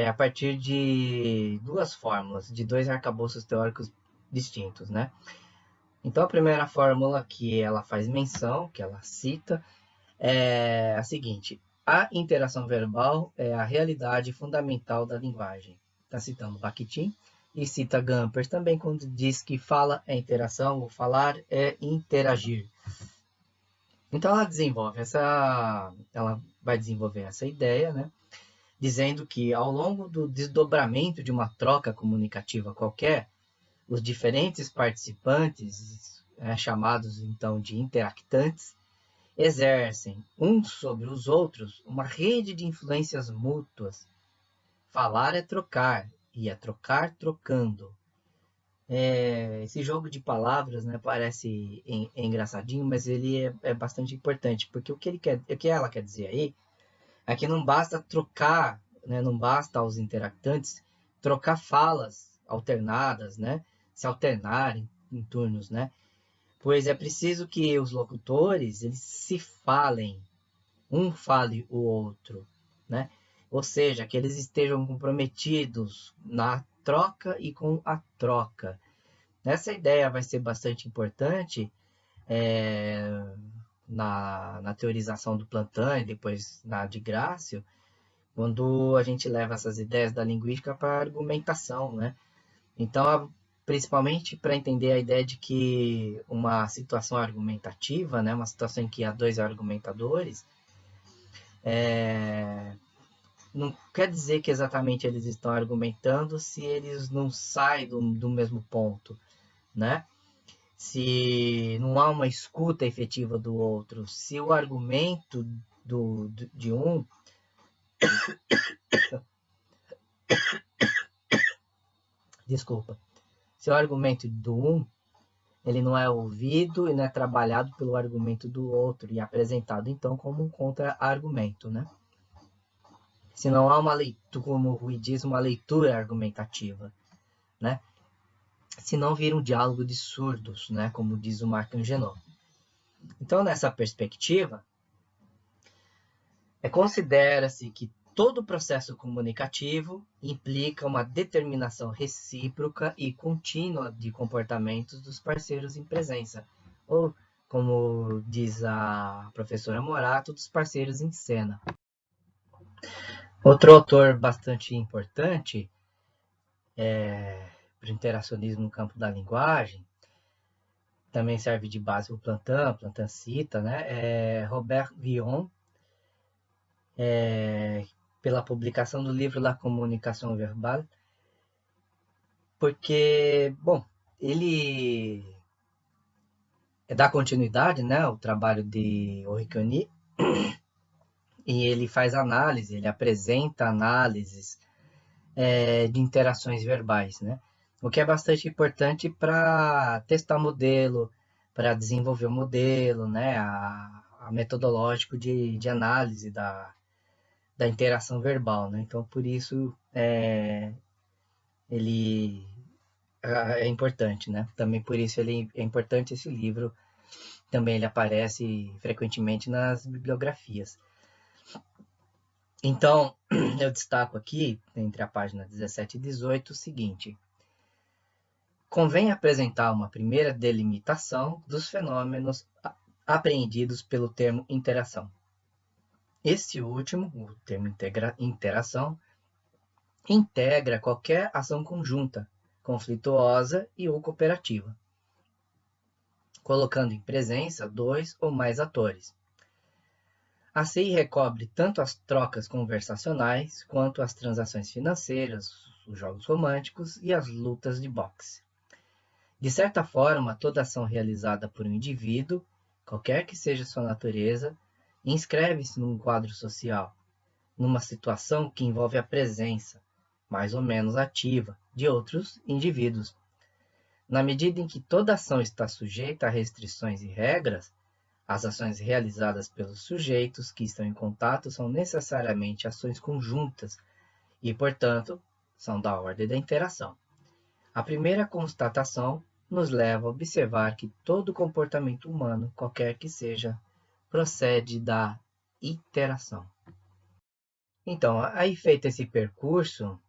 a partir de 2 fórmulas, de 2 arcabouços teóricos distintos, né? Então, a primeira fórmula que ela faz menção, que ela cita, é a seguinte: a interação verbal é a realidade fundamental da linguagem. está citando Bakhtin, e cita Gamper também quando diz que fala é interação, ou falar é interagir. Então ela vai desenvolver essa ideia, né, dizendo que ao longo do desdobramento de uma troca comunicativa qualquer, os diferentes participantes, chamados então de interactantes, exercem uns sobre os outros uma rede de influências mútuas. Falar é trocar, e é trocar trocando. Esse jogo de palavras, né, parece engraçadinho, mas ele é bastante importante, porque o que ela quer dizer aí é que não basta trocar, né, não basta aos interactantes trocar falas alternadas, né, se alternarem em turnos, né, pois é preciso que os locutores eles se falem, um fale o outro, né, ou seja, que eles estejam comprometidos na troca e com a troca. Essa ideia vai ser bastante importante na teorização do Plantin e depois na de Grácio, quando a gente leva essas ideias da linguística para a argumentação, né? Então, principalmente para entender a ideia de que uma situação argumentativa, né, uma situação em que há dois argumentadores, não quer dizer que exatamente eles estão argumentando se eles não saem do mesmo ponto, né? Se não há uma escuta efetiva do outro, se o argumento de um desculpa, se o argumento do um ele não é ouvido e não é trabalhado pelo argumento do outro e apresentado então como um contra-argumento, né? Se não há uma leitura, como o Rui diz, uma leitura argumentativa, né? Se não vira um diálogo de surdos, né? Como diz o Marc Angenot. Então, nessa perspectiva, considera-se que todo processo comunicativo implica uma determinação recíproca e contínua de comportamentos dos parceiros em presença, ou, como diz a professora Morato, dos parceiros em cena. Outro autor bastante importante para o interacionismo no campo da linguagem, também serve de base para o Plantin cita, né? É Robert Villon, pela publicação do livro La Communication Verbale, porque, bom, ele dá continuidade, né, ao trabalho de Oricani, e ele faz análise, ele apresenta análises de interações verbais, né, o que é bastante importante para testar modelo, para desenvolver o modelo, né, a metodológico de análise da interação verbal, né, então por isso ele é importante, né? Também por isso ele é importante esse livro. Também ele aparece frequentemente nas bibliografias. Então, eu destaco aqui, entre a página 17 e 18, o seguinte. Convém apresentar uma primeira delimitação dos fenômenos apreendidos pelo termo interação. Este último, o termo interação, integra qualquer ação conjunta, conflituosa e ou cooperativa, colocando em presença dois ou mais atores. Assim recobre tanto as trocas conversacionais quanto as transações financeiras, os jogos românticos e as lutas de boxe. De certa forma, toda ação realizada por um indivíduo, qualquer que seja sua natureza, inscreve-se num quadro social, numa situação que envolve a presença, mais ou menos ativa, de outros indivíduos. Na medida em que toda ação está sujeita a restrições e regras, as ações realizadas pelos sujeitos que estão em contato são necessariamente ações conjuntas e, portanto, são da ordem da interação. A primeira constatação nos leva a observar que todo comportamento humano, qualquer que seja, procede da interação. Então, aí feito esse percurso,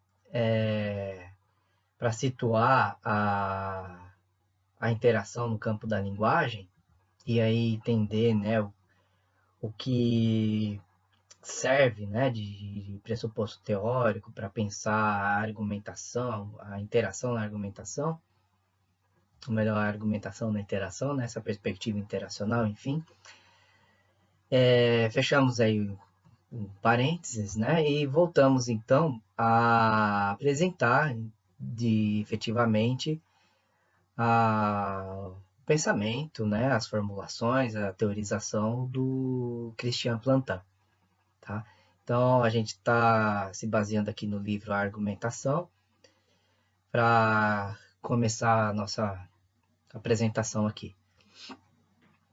para situar a interação no campo da linguagem, e aí entender, né, o que serve, né, de pressuposto teórico para pensar a argumentação, a interação na argumentação, ou melhor, a argumentação na interação, nessa perspectiva interacional, enfim. Fechamos aí um parênteses, né, e voltamos então a apresentar efetivamente o pensamento, né, as formulações, a teorização do Christian Plantin. Tá? Então, a gente está se baseando aqui no livro A Argumentação para começar a nossa apresentação aqui.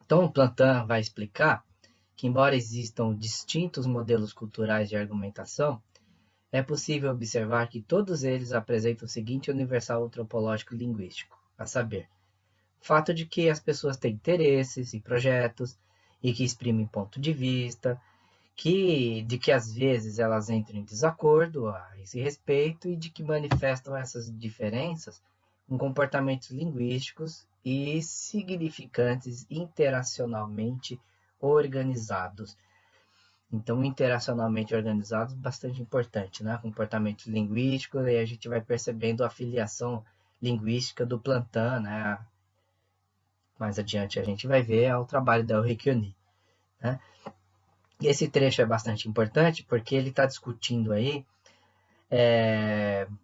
Então, o Plantin vai explicar que, embora existam distintos modelos culturais de argumentação, é possível observar que todos eles apresentam o seguinte universal antropológico linguístico, a saber, o fato de que as pessoas têm interesses e projetos e que exprimem ponto de vista, de que às vezes elas entram em desacordo a esse respeito e de que manifestam essas diferenças com comportamentos linguísticos e significantes interacionalmente organizados. Então, interacionalmente organizados, bastante importante, né? Comportamentos linguísticos, e a gente vai percebendo a filiação linguística do Plantin, né? Mais adiante a gente vai ver ao trabalho da Henri Cuny, né? E esse trecho é bastante importante porque ele está discutindo aí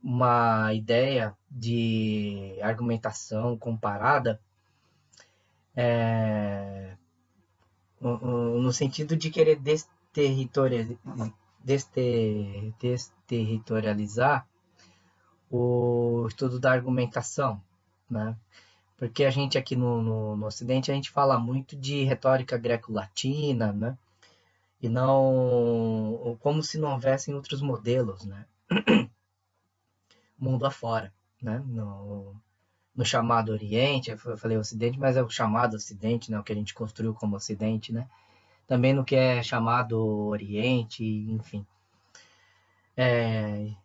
uma ideia de argumentação comparada no sentido de querer desterritorializar o estudo da argumentação, né? Porque a gente aqui no Ocidente, a gente fala muito de retórica greco-latina, né? E não como se não houvessem outros modelos, né? Mundo afora, né? No chamado Oriente, eu falei Ocidente, mas é o chamado Ocidente, né? O que a gente construiu como Ocidente, né? Também no que é chamado Oriente, enfim.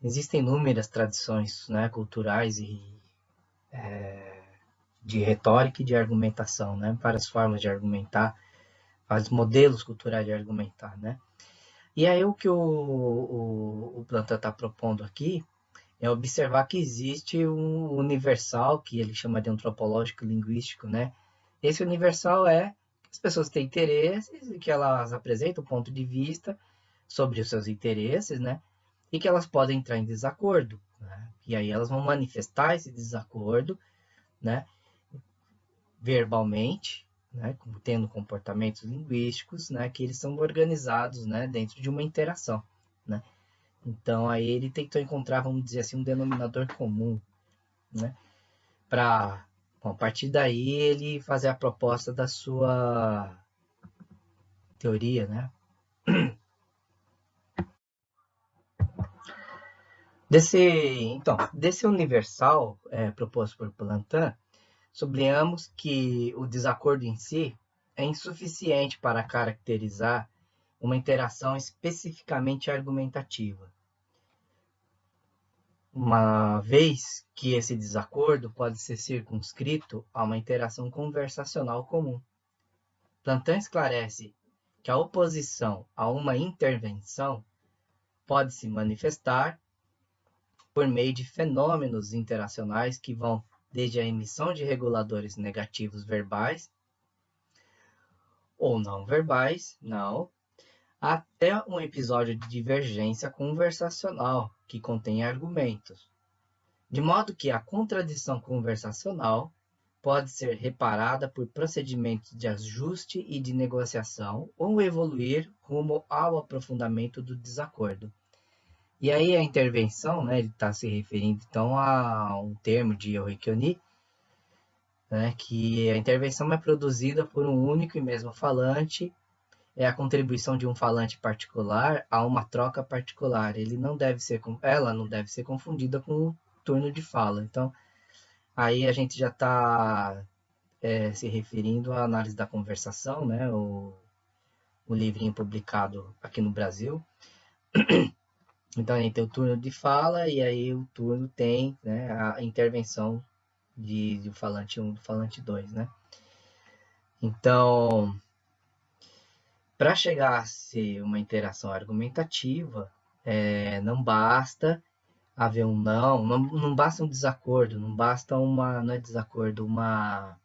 Existem inúmeras tradições, né, culturais e de retórica e de argumentação, né? Várias formas de argumentar, vários modelos culturais de argumentar, né? E aí o que o Planta está propondo aqui é observar que existe um universal, que ele chama de antropológico linguístico, né? Esse universal é que as pessoas têm interesses e que elas apresentam ponto de vista sobre os seus interesses, né? E que elas podem entrar em desacordo, né? E aí elas vão manifestar esse desacordo, né? Verbalmente, né? Tendo comportamentos linguísticos, né? Que eles são organizados, né? Dentro de uma interação, né? Então, aí ele tentou encontrar, vamos dizer assim, um denominador comum, né? Para, a partir daí, ele fazer a proposta da sua teoria, né? Desse universal proposto por Plantin, sublinhamos que o desacordo em si é insuficiente para caracterizar uma interação especificamente argumentativa, uma vez que esse desacordo pode ser circunscrito a uma interação conversacional comum. Plantin esclarece que a oposição a uma intervenção pode se manifestar por meio de fenômenos interacionais que vão desde a emissão de reguladores negativos verbais ou não verbais, até um episódio de divergência conversacional que contém argumentos, de modo que a contradição conversacional pode ser reparada por procedimentos de ajuste e de negociação ou evoluir rumo ao aprofundamento do desacordo. E aí a intervenção, né, ele está se referindo então a um termo de Henri Cuny, né, que a intervenção é produzida por um único e mesmo falante, é a contribuição de um falante particular a uma troca particular. Ela não deve ser confundida com um turno de fala. Então, aí a gente já está se referindo à análise da conversação, né, o livrinho publicado aqui no Brasil. Então, a gente tem o turno de fala e aí o turno tem, né, a intervenção do falante 1 do falante 2, né? Então, Para chegar a ser uma interação argumentativa, não basta haver um não basta um desacordo, não é desacordo, uma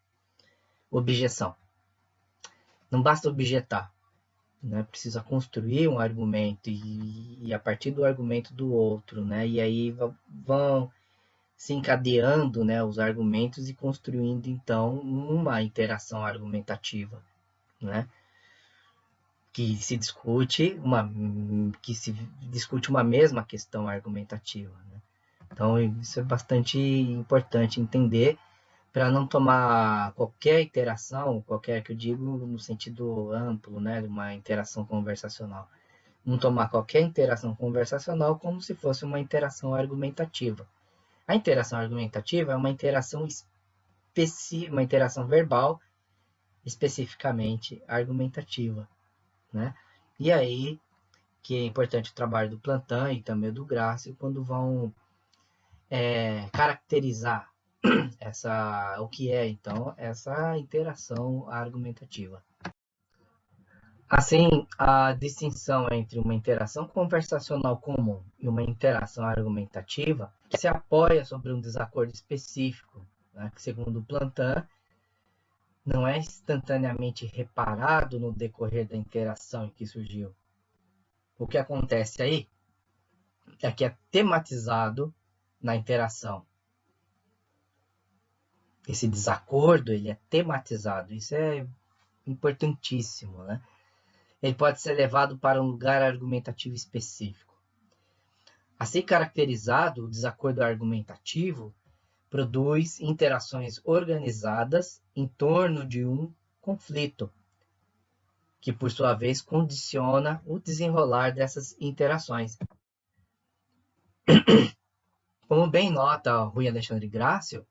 objeção. Não basta objetar, né? Precisa construir um argumento e a partir do argumento do outro, né? E aí vão se encadeando, né, os argumentos e construindo então uma interação argumentativa, né? Que se discute uma mesma questão argumentativa, né? Então isso é bastante importante entender para não tomar qualquer interação, qualquer que eu digo no sentido amplo, né, de uma interação conversacional, não tomar qualquer interação conversacional como se fosse uma interação argumentativa. A interação argumentativa é uma interação verbal especificamente argumentativa, né? E aí que é importante o trabalho do Plantin e também do Grácio quando vão caracterizar o que é então essa interação argumentativa. Assim, a distinção entre uma interação conversacional comum e uma interação argumentativa se apoia sobre um desacordo específico, né, que, segundo Plantin, não é instantaneamente reparado no decorrer da interação em que surgiu. O que acontece aí é que é tematizado na interação. Esse desacordo, ele é tematizado. Isso é importantíssimo, né? Ele pode ser levado para um lugar argumentativo específico. Assim caracterizado, o desacordo argumentativo produz interações organizadas em torno de um conflito, que por sua vez condiciona o desenrolar dessas interações. Como bem nota Rui Alexandre Grácio,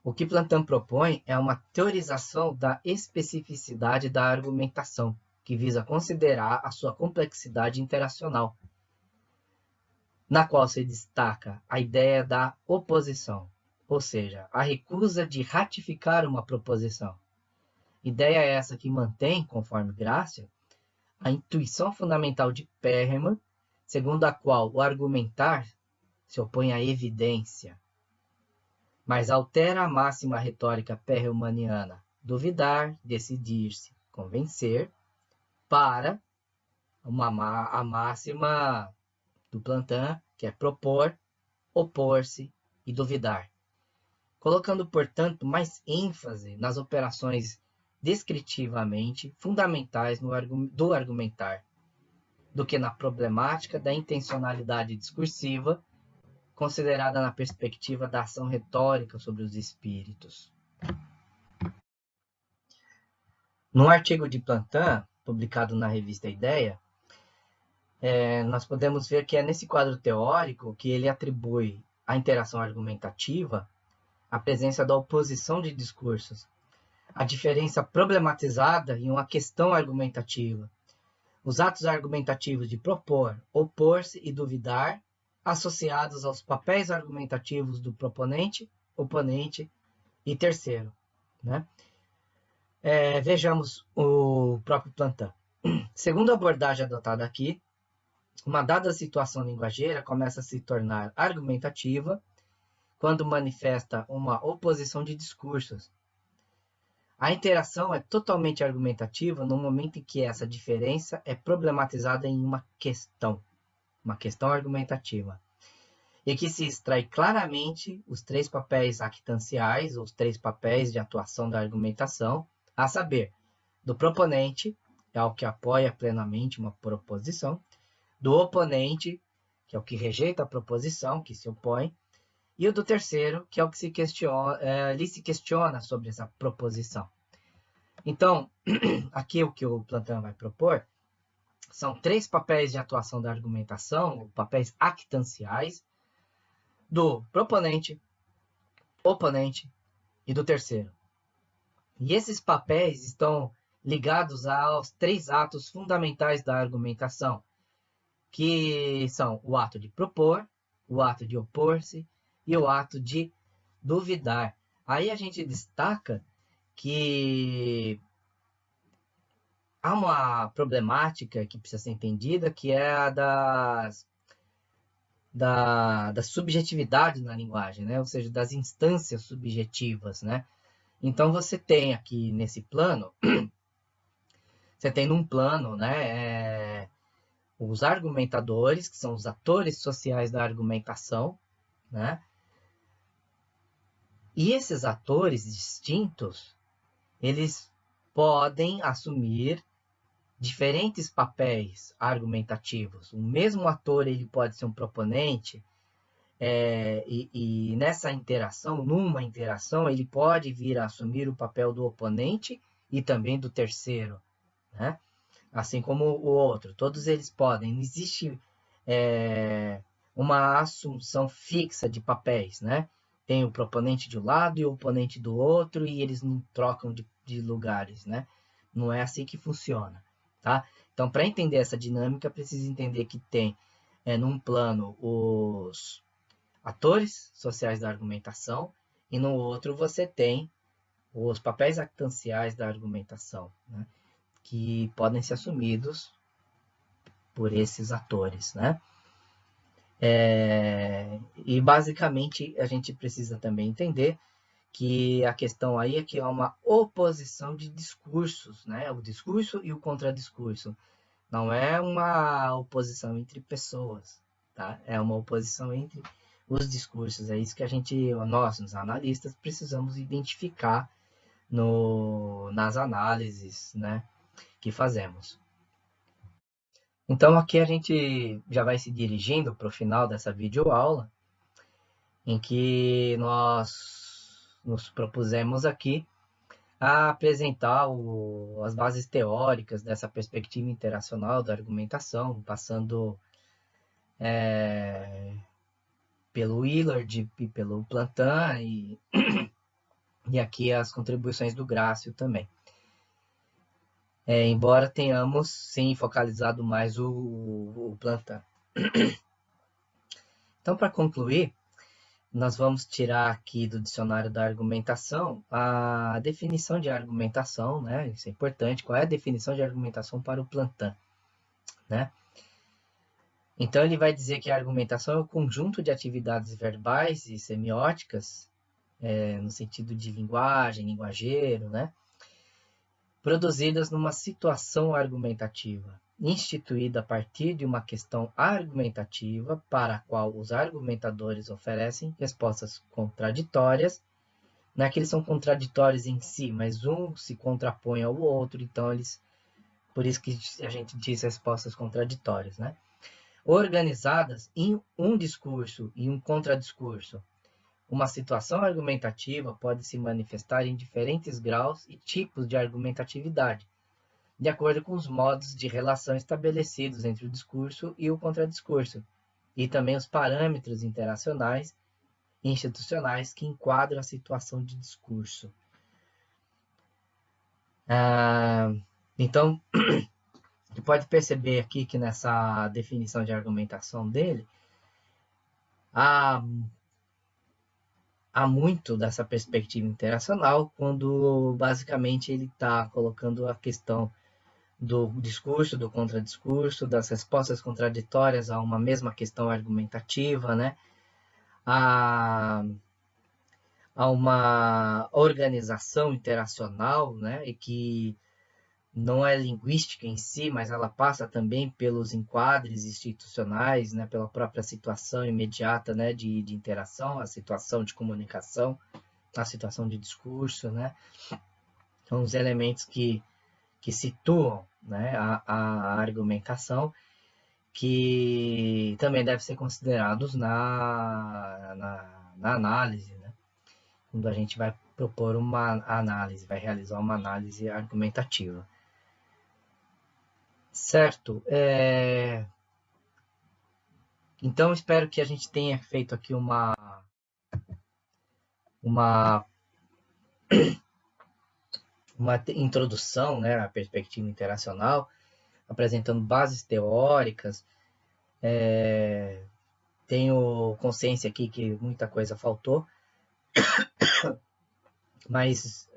o que Plantin propõe é uma teorização da especificidade da argumentação, que visa considerar a sua complexidade interacional, na qual se destaca a ideia da oposição, ou seja, a recusa de ratificar uma proposição. Ideia essa que mantém, conforme Grácio, a intuição fundamental de Perelman, segundo a qual o argumentar se opõe à evidência, mas altera a máxima retórica perelmaniana, duvidar, decidir-se, convencer, para a máxima do Plantin, que é propor, opor-se e duvidar, colocando, portanto, mais ênfase nas operações descritivamente fundamentais do argumentar, do que na problemática da intencionalidade discursiva, considerada na perspectiva da ação retórica sobre os espíritos. Num artigo de Plantin, publicado na revista Ideia, nós podemos ver que é nesse quadro teórico que ele atribui à interação argumentativa a presença da oposição de discursos, a diferença problematizada em uma questão argumentativa, os atos argumentativos de propor, opor-se e duvidar, associados aos papéis argumentativos do proponente, oponente e terceiro, né? Vejamos o próprio Plantin. Segundo a abordagem adotada aqui, uma dada situação linguageira começa a se tornar argumentativa quando manifesta uma oposição de discursos. A interação é totalmente argumentativa no momento em que essa diferença é problematizada em uma questão argumentativa, e que se extrai claramente os três papéis actanciais, os três papéis de atuação da argumentação, a saber, do proponente, é o que apoia plenamente uma proposição, do oponente, que é o que rejeita a proposição, que se opõe, e o do terceiro, que é o que se questiona sobre essa proposição. Então, aqui o que o Plantin vai propor são três papéis de atuação da argumentação, papéis actanciais, do proponente, oponente e do terceiro. E esses papéis estão ligados aos três atos fundamentais da argumentação, que são o ato de propor, o ato de opor-se e o ato de duvidar. Aí a gente destaca que há uma problemática que precisa ser entendida, que é a da subjetividade na linguagem, né? Ou seja, das instâncias subjetivas, né? Então, você tem aqui nesse plano, você tem num plano, né, os argumentadores, que são os atores sociais da argumentação, né? E esses atores distintos, eles podem assumir diferentes papéis argumentativos. O mesmo ator ele pode ser um proponente, e nessa interação, numa interação, ele pode vir a assumir o papel do oponente e também do terceiro, né? Assim como o outro. Todos eles podem. Não existe uma assunção fixa de papéis, né? Tem o proponente de um lado e o oponente do outro e eles não trocam de lugares, né? Não é assim que funciona, tá? Então, para entender essa dinâmica, precisa entender que tem, num plano, os atores sociais da argumentação e no outro você tem os papéis actanciais da argumentação, né? Que podem ser assumidos por esses atores, né? E basicamente a gente precisa também entender que a questão aí é que há uma oposição de discursos, né? O discurso e o contradiscurso. Não é uma oposição entre pessoas, tá? É uma oposição entre os discursos. É isso que nós, os analistas, precisamos identificar nas análises, né, que fazemos. Então, aqui a gente já vai se dirigindo para o final dessa videoaula, em que nós nos propusemos aqui a apresentar as bases teóricas dessa perspectiva interacional da argumentação, passando pelo Willard e pelo Plantin, e aqui as contribuições do Grácio também. Embora tenhamos, sim, focalizado mais o Plantin. Então, para concluir, nós vamos tirar aqui do dicionário da argumentação a definição de argumentação, né? Isso é importante. Qual é a definição de argumentação para o Plantin, né? Então, ele vai dizer que a argumentação é o conjunto de atividades verbais e semióticas, no sentido de linguagem, linguageiro, né? Produzidas numa situação argumentativa, instituída a partir de uma questão argumentativa para a qual os argumentadores oferecem respostas contraditórias. Não é que eles são contraditórios em si, mas um se contrapõe ao outro, então por isso que a gente diz respostas contraditórias, né? Organizadas em um discurso e um contradiscurso. Uma situação argumentativa pode se manifestar em diferentes graus e tipos de argumentatividade, de acordo com os modos de relação estabelecidos entre o discurso e o contradiscurso, e também os parâmetros interacionais e institucionais que enquadram a situação de discurso. Então, você pode perceber aqui que nessa definição de argumentação dele, há muito dessa perspectiva interacional, quando basicamente ele está colocando a questão do discurso, do contradiscurso, das respostas contraditórias a uma mesma questão argumentativa, né? A uma organização interacional, né? E que não é linguística em si, mas ela passa também pelos enquadres institucionais, né? Pela própria situação imediata, né? de interação, a situação de comunicação, a situação de discurso, né? São os elementos que situam, né, a argumentação, que também devem ser considerados na análise, né? Quando a gente vai propor uma análise, vai realizar uma análise argumentativa. Certo? Então, espero que a gente tenha feito aqui uma introdução, né, à perspectiva interacional, apresentando bases teóricas. Tenho consciência aqui que muita coisa faltou, mas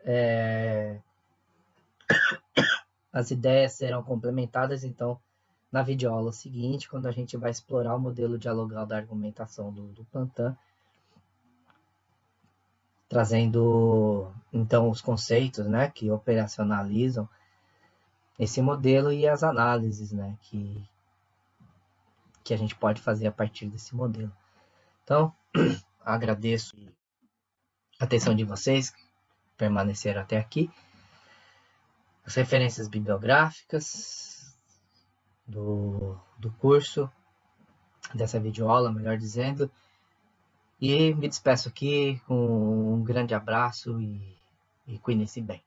As ideias serão complementadas, então, na videoaula seguinte, quando a gente vai explorar o modelo dialogal da argumentação do Plantin, trazendo, então, os conceitos, né, que operacionalizam esse modelo e as análises, né, que a gente pode fazer a partir desse modelo. Então, agradeço a atenção de vocês que permaneceram até aqui. As referências bibliográficas do curso, dessa videoaula, melhor dizendo. E me despeço aqui com um grande abraço e cuide-se bem.